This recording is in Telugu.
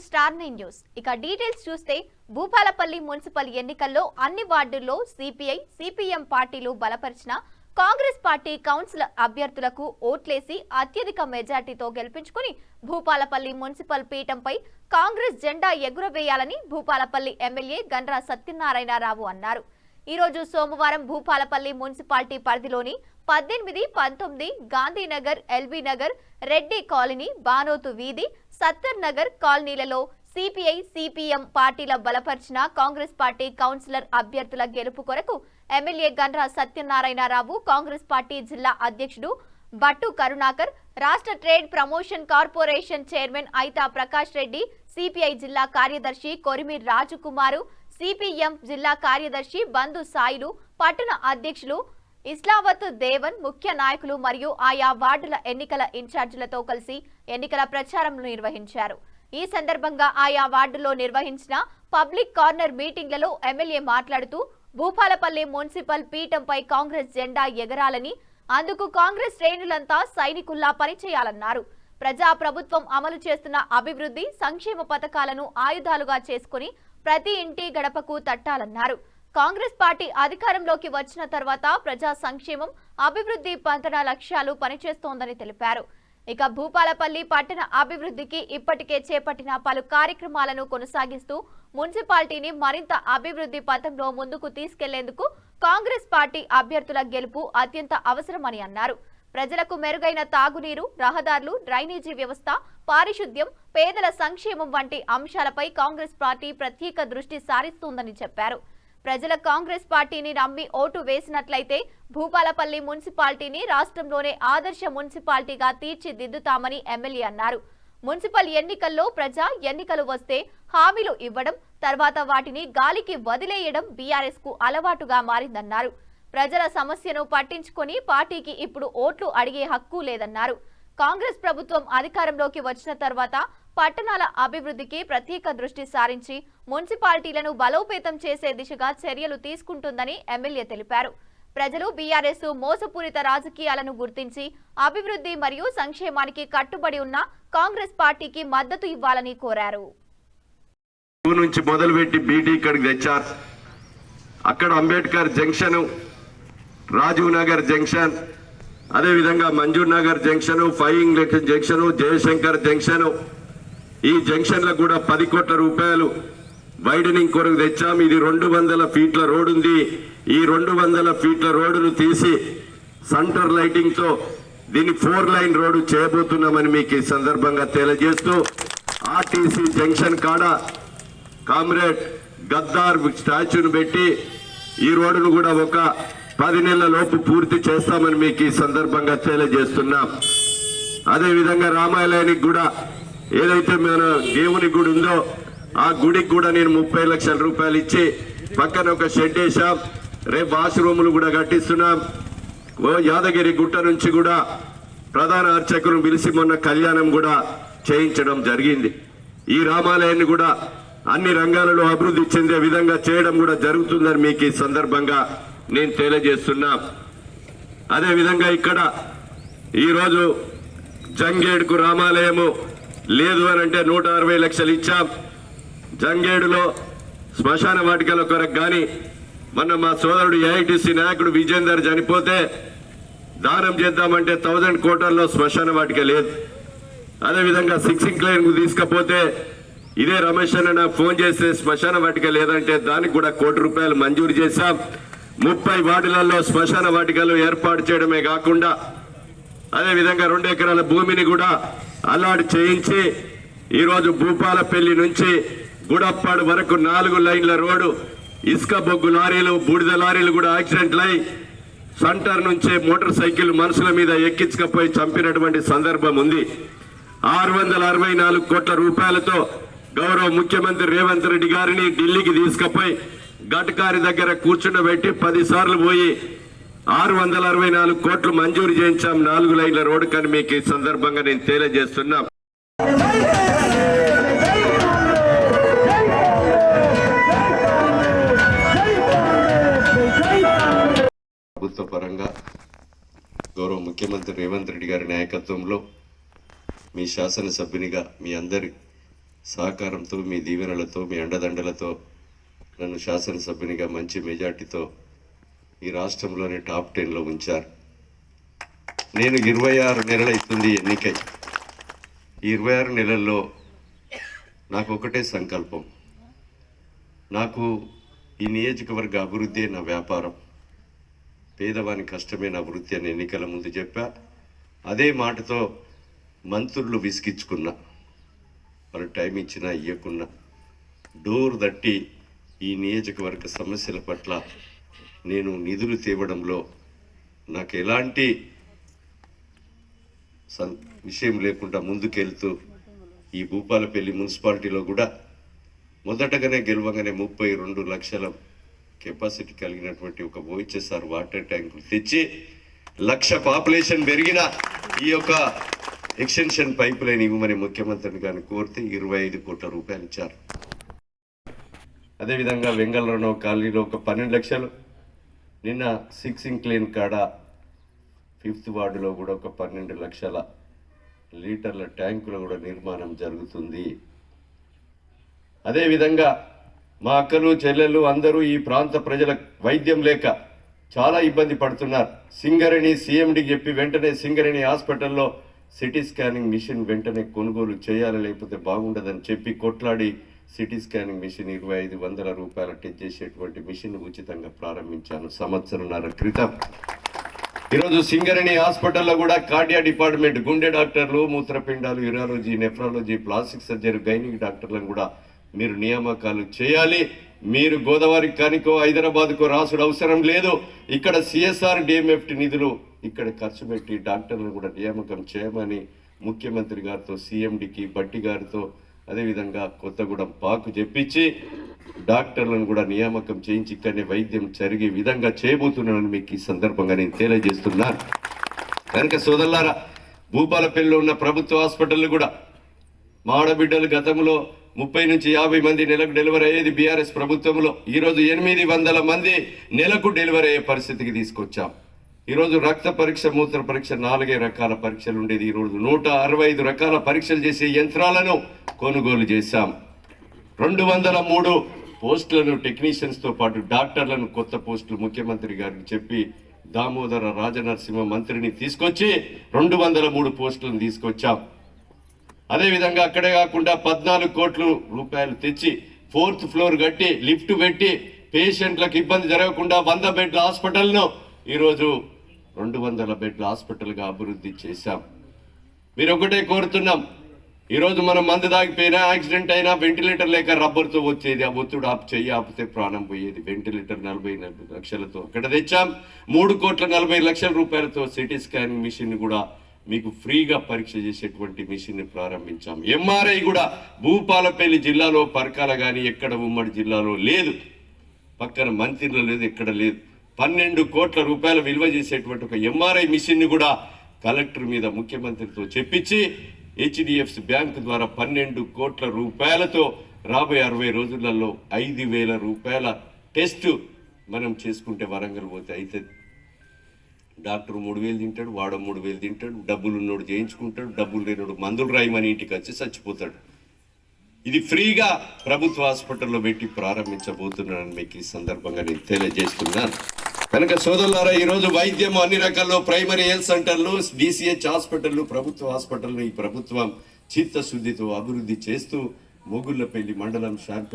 Star 9 news. ఇక డీటెయిల్స్ చూస్తే భూపాలపల్లి మున్సిపల్ ఎన్నికల్లో అన్ని వార్డుల్లో సిపిఐ, సిపిఎం పార్టీలు బలపరిచిన కాంగ్రెస్ పార్టీ కౌన్సిల్ అభ్యర్థులకు ఓట్లేసి అత్యధిక మెజార్టీతో గెలిపించుకుని భూపాలపల్లి మున్సిపల్ పీఠంపై కాంగ్రెస్ జెండా ఎగురవేయాలని భూపాలపల్లి ఎమ్మెల్యే గండ్ర సత్యనారాయణరావు అన్నారు. ఈ రోజు సోమవారం భూపాలపల్లి మున్సిపాలిటీ పరిధిలోని 18, 19 గాంధీనగర్, ఎల్బీ నగర్, రెడ్డి కాలనీ, బానోతు వీధి, సత్తర్ నగర్ కాలనీలలో సిపిఐ, సిపిఎం పార్టీల బలపరిచిన కాంగ్రెస్ పార్టీ కౌన్సిలర్ అభ్యర్థుల గెలుపు కొరకు ఎమ్మెల్యే గండ్ర సత్యనారాయణరావు, కాంగ్రెస్ పార్టీ జిల్లా అధ్యక్షుడు బట్టు కరుణాకర్, రాష్ట్ర trade promotion corporation chairman ఐతా Prakash Reddy, CPI జిల్లా కార్యదర్శి కొరిమి రాజుకుమారు, సిపిఎం జిల్లా కార్యదర్శి బంధు సాయిలు, పట్టణ అధ్యక్షులు ఇస్లావత్ దేవన్, ముఖ్య నాయకులు మరియు ఆయా వార్డుల ఎన్నికల ఇన్ఛార్జీలతో కలిసి ఎన్నికల ప్రచారం నిర్వహించారు. ఈ సందర్భంగా ఆయా వార్డుల్లో నిర్వహించిన పబ్లిక్ కార్నర్ మీటింగ్లలో ఎమ్మెల్యే మాట్లాడుతూ భూపాలపల్లి మున్సిపల్ పీఠంపై కాంగ్రెస్ జెండా ఎగరాలని, అందుకు కాంగ్రెస్ శ్రేణులంతా సైనికుల్లా పనిచేయాలన్నారు. ప్రజా ప్రభుత్వం అమలు చేస్తున్న అభివృద్ధి, సంక్షేమ పథకాలను ఆయుధాలుగా చేసుకుని ప్రతి ఇంటి గడపకు తట్టాలన్నారు. కాంగ్రెస్ పార్టీ అధికారంలోకి వచ్చిన తర్వాత ప్రజా సంక్షేమం, అభివృద్ధి పంతన లక్ష్యాలు పనిచేస్తోందని తెలిపారు. ఇక భూపాలపల్లి పట్టణ అభివృద్ధికి ఇప్పటికే చేపట్టిన పలు కార్యక్రమాలను కొనసాగిస్తూ మున్సిపాలిటీని మరింత అభివృద్ధి పథంలో ముందుకు తీసుకెళ్లేందుకు కాంగ్రెస్ పార్టీ అభ్యర్థుల గెలుపు అత్యంత అవసరమని అన్నారు. ప్రజలకు మెరుగైన తాగునీరు, రహదారులు, డ్రైనేజీ వ్యవస్థ, పారిశుద్ధ్యం, పేదల సంక్షేమం వంటి అంశాలపై కాంగ్రెస్ పార్టీ ప్రత్యేక దృష్టి సారిస్తుందని చెప్పారు. ప్రజల కాంగ్రెస్ పార్టీని నమ్మి ఓటు వేసినట్లయితే భూపాలపల్లి మున్సిపాలిటీని రాష్ట్రంలోనే ఆదర్శ మున్సిపాలిటీగా తీర్చిదిద్దుతామని ఎమ్మెల్యే అన్నారు. మున్సిపల్ ఎన్నికల్లో ప్రజా ఎన్నికలు వస్తే హామీలు ఇవ్వడం, తర్వాత వాటిని గాలికి వదిలేయడం బీఆర్ఎస్ కు అలవాటుగా మారిందన్నారు. ప్రజల సమస్యను పట్టించుకొని పార్టీకి ఇప్పుడు ఓట్లు అడిగే హక్కు లేదన్నారు. కాంగ్రెస్ ప్రభుత్వం అధికారంలోకి వచ్చిన తర్వాత పట్టణాల అభివృద్ధికి ప్రత్యేక దృష్టి సారించి మున్సిపాలిటీలను బలోపేతం చేసే దిశగా చర్యలు తీసుకుంటుందని ఎమ్మెల్యే తెలిపారు. ప్రజలు బీఆర్ఎస్ మోసపూరిత రాజకీయాలను గుర్తించి అభివృద్ధి మరియు సంక్షేమానికి కట్టుబడి ఉన్న కాంగ్రెస్ పార్టీకి మద్దతు ఇవ్వాలని కోరారు. నుంచి మొదలుపెట్టి బీటీ ఇక్కడికి తెచ్చారు. అక్కడ అంబేద్కర్ జంక్షన్, రాజీవ్ నగర్ జంక్షన్, అదేవిధంగా Manjur Nagar junction, flying junction, Jayashankar junction, ఈ జంక్షన్లకు కూడా 10 కోట్ల రూపాయలు వైడనింగ్ కొరకు తెచ్చాం. ఇది 200 ఫీట్ల రోడ్ ఉంది. ఈ 200 ఫీట్ల రోడ్డును తీసి సెంటర్ లైటింగ్ తో దీన్ని 4 లైన్ రోడ్డు చేయబోతున్నామని మీకు ఈ సందర్భంగా తెలియజేస్తూ, ఆర్టీసీ జంక్షన్ కాడ కామ్రేడ్ గద్దార్ స్టాచ్యూను పెట్టి ఈ రోడ్డును కూడా ఒక 10 నెలల లోపు పూర్తి చేస్తామని మీకు ఈ సందర్భంగా తెలియజేస్తున్నాం. అదేవిధంగా రామాలయానికి కూడా ఏదైతే మన దేవుని గుడి ఉందో ఆ గుడికి కూడా నేను 30 లక్షల రూపాయలు ఇచ్చి పక్కన ఒక షెడ్ వేసాం. రేపు వాష్రూములు కూడా కట్టిస్తున్నాం. యాదగిరి గుట్ట నుంచి కూడా ప్రధాన అర్చకులను పిలిచి మొన్న కళ్యాణం కూడా చేయించడం జరిగింది. ఈ రామాలయాన్ని కూడా అన్ని రంగాలలో అభివృద్ధి చెందే విధంగా చేయడం కూడా జరుగుతుందని మీకు ఈ సందర్భంగా నేను తెలియజేస్తున్నా. అదేవిధంగా ఇక్కడ ఈరోజు జంగేడుకు రామాలయము లేదు అని అంటే 160 లక్షలు ఇచ్చాం. జంగేడులో శ్మశాన వాటికల కొరకు కానీ మొన్న మా సోదరుడు ఏఐటీసీ నాయకుడు విజేందర్ చనిపోతే దానం చేద్దామంటే 1000 కోట్లలో శ్మశాన వాటిక లేదు. అదేవిధంగా 6 క్లైన్ తీసుకపోతే ఇదే రమేష్ అన్న నాకు ఫోన్ చేస్తే శ్మశాన వాటిక లేదంటే దానికి కూడా 1 కోటి రూపాయలు మంజూరు చేశాం. 30 వార్డులలో శ్మశాన వాటికలు ఏర్పాటు చేయడమే కాకుండా అదేవిధంగా 2 ఎకరాల భూమిని కూడా అలాట్ చేయించి ఈరోజు భూపాలపల్లి నుంచి గుడప్పాడు వరకు 4 లైన్ల రోడ్డు, ఇసుక బొగ్గు లారీలు, బూడిద లారీలు కూడా యాక్సిడెంట్లు అయి సెంటర్ నుంచే మోటార్ సైకిల్ మనుషుల మీద ఎక్కించకపోయి చంపినటువంటి సందర్భం ఉంది. 664 కోట్ల రూపాయలతో గౌరవ ముఖ్యమంత్రి రేవంత్ రెడ్డి గారిని ఢిల్లీకి తీసుకుపోయి గడ్కారి దగ్గర కూర్చుండబెట్టి 10 సార్లు పోయి 664 కోట్లు మంజూరు చేయించాం 4 లైన్ల రోడ్డు కానీ మీకు ఈ సందర్భంగా నేను తెలియజేస్తున్నా. ప్రభుత్వ పరంగా గౌరవ ముఖ్యమంత్రి రేవంత్ రెడ్డి గారి నాయకత్వంలో మీ శాసనసభ్యునిగా మీ అందరి సహకారంతో, మీ దీవెనలతో, మీ అండదండలతో నన్ను శాసనసభ్యునిగా మంచి మెజార్టీతో ఈ రాష్ట్రంలోనే టాప్ 10లో ఉంచారు. నేను 26 నెలలు అవుతుంది ఎన్నికై. ఈ 26 నెలల్లో నాకు ఒకటే సంకల్పం, నాకు ఈ నియోజకవర్గ అభివృద్ధి నా వ్యాపారం, పేదవాని కష్టమే నా వృత్తి అని ఎన్నికల ముందు చెప్పా. అదే మాటతో మంత్రులు విసిగించుకున్నా, వాళ్ళు టైం ఇచ్చినా ఇవ్వకున్నా డోర్ తట్టి ఈ నియోజకవర్గ సమస్యల పట్ల నేను నిధులు తేవడంలో నాకు ఎలాంటి విషయం లేకుండా ముందుకెళ్తూ ఈ భూపాలపల్లి మున్సిపాలిటీలో కూడా మొదటగానే గెలవగానే 32 లక్షల కెపాసిటీ కలిగినటువంటి ఒక OHSR వాటర్ ట్యాంకులు తెచ్చి 1,00,000 పాపులేషన్ పెరిగిన ఈ యొక్క ఎక్స్టెన్షన్ పైప్ లైన్ ఇవ్వమని ముఖ్యమంత్రిని గారిని కోరితే 25 కోట్ల రూపాయలు ఇచ్చారు. అదేవిధంగా వెంగళరావు కాలనీలో ఒక 12 లక్షలు, నిన్న 6 ఇంక్లేన్ కాడ 5th వార్డులో కూడా ఒక 12 లక్షల లీటర్ల ట్యాంకులు కూడా నిర్మాణం జరుగుతుంది. అదేవిధంగా మా అక్కలు చెల్లెళ్ళు అందరూ ఈ ప్రాంత ప్రజల వైద్యం లేక చాలా ఇబ్బంది పడుతున్నారు. సింగరేణి CMDకి చెప్పి వెంటనే సింగరేణి హాస్పిటల్లో సిటీ స్కానింగ్ మిషన్ వెంటనే కొనుగోలు చేయాలి, లేకపోతే బాగుండదని చెప్పి కొట్లాడి సిటీ స్కానింగ్ మిషన్ 2,500 రూపాయల టెస్ట్ చేసేటువంటి మిషన్ ఉచితంగా ప్రారంభించాను సంవత్సరంన్నర క్రితం. ఈరోజు సింగరేణి హాస్పిటల్లో కూడా కార్డియా డిపార్ట్మెంట్, గుండె డాక్టర్లు, మూత్రపిండాలు, urology, nephrology, plastic surgery, gynaec డాక్టర్లను కూడా మీరు నియామకాలు చేయాలి. మీరు గోదావరి కానికో హైదరాబాద్కో రాసుడు అవసరం లేదు. ఇక్కడ CSR DMFT నిధులు ఇక్కడ ఖర్చు పెట్టి డాక్టర్లను కూడా నియామకం చేయమని ముఖ్యమంత్రి గారితో, CMDకి, బట్టి గారితో, అదేవిధంగా కొత్తగూడెం పాకు చెప్పించి డాక్టర్లను కూడా నియామకం చేయించి ఇక్కడనే వైద్యం జరిగే విధంగా చేయబోతున్నానని మీకు ఈ సందర్భంగా నేను తెలియజేస్తున్నాను. కనుక సోదరులారా, భూపాలపల్లిలో ఉన్న ప్రభుత్వ హాస్పిటల్ కూడా మా ఆడబిడ్డలు గతంలో 30 నుంచి 50 మంది నెలకు డెలివరీ అయ్యేది బీఆర్ఎస్ ప్రభుత్వంలో. ఈరోజు 800 మంది నెలకు డెలివరీ అయ్యే పరిస్థితికి తీసుకొచ్చాం. ఈరోజు రక్త పరీక్ష, మూత్ర పరీక్ష 4 రకాల పరీక్షలు ఉండేది. ఈరోజు 165 రకాల పరీక్షలు చేసే యంత్రాలను కొనుగోలు చేశాం. 203 పోస్టులను టెక్నీషియన్స్తో పాటు డాక్టర్లను కొత్త పోస్టులు ముఖ్యమంత్రి గారికి చెప్పి దామోదర రాజనరసింహ మంత్రిని తీసుకొచ్చి 203 పోస్టులను తీసుకొచ్చాం. అదేవిధంగా అక్కడే కాకుండా 14 కోట్ల రూపాయలు తెచ్చి 4th ఫ్లోర్ కట్టి లిఫ్ట్ పెట్టి పేషెంట్లకు ఇబ్బంది జరగకుండా 100 బెడ్ల హాస్పిటల్ను ఈరోజు 200 బెడ్ల హాస్పిటల్గా అభివృద్ధి చేశాం. మీరు ఒకటే కోరుతున్నాం, ఈరోజు మనం మందు దాగిపోయినా, యాక్సిడెంట్ అయినా వెంటిలేటర్ లేక రబ్బర్తో వచ్చేది. ఆ ఒత్తుడు ఆపితే ప్రాణం పోయేది. వెంటిలేటర్ 40 లక్షలతో అక్కడ తెచ్చాం. 3,40,00,000 రూపాయలతో సిటీ స్కానింగ్ మిషన్ కూడా మీకు ఫ్రీగా పరీక్ష చేసేటువంటి మిషన్ ప్రారంభించాం. MRI కూడా భూపాలపల్లి జిల్లాలో పరకాల కానీ ఎక్కడ ఉమ్మడి జిల్లాలో లేదు, పక్కన మంత్రిలో లేదు, ఎక్కడ లేదు. 12 కోట్ల రూపాయల విలువ చేసేటువంటి ఒక MRI మిషన్ కూడా కలెక్టర్ మీద ముఖ్యమంత్రితో చెప్పించి HDFC బ్యాంక్ ద్వారా 12 కోట్ల రూపాయలతో రాబోయే 60 రోజులలో 5,000 రూపాయల టెస్ట్ మనం చేసుకుంటే వరంగల్ పోతే అయితే డాక్టర్ 3,000 తింటాడు, వాడు 3,000 తింటాడు, డబ్బులు ఉన్నోడు చేయించుకుంటాడు, డబ్బులు లేనోడు మందులు రాయమని ఇంటికి వచ్చి చచ్చిపోతాడు. ఇది ఫ్రీగా ప్రభుత్వ హాస్పిటల్లో పెట్టి ప్రారంభించబోతున్నానని మీకు ఈ సందర్భంగా నేను తెలియజేస్తున్నాను. కనుక సోదరులారా, ఈరోజు వైద్యం అన్ని రకాల్లో ప్రైమరీ హెల్త్ సెంటర్లు, DCH హాస్పిటళ్లు, ప్రభుత్వ హాస్పిటల్ను ఈ ప్రభుత్వం చిత్తశుద్ధితో అభివృద్ధి చేస్తూ మొగుళ్లపల్లి మండలం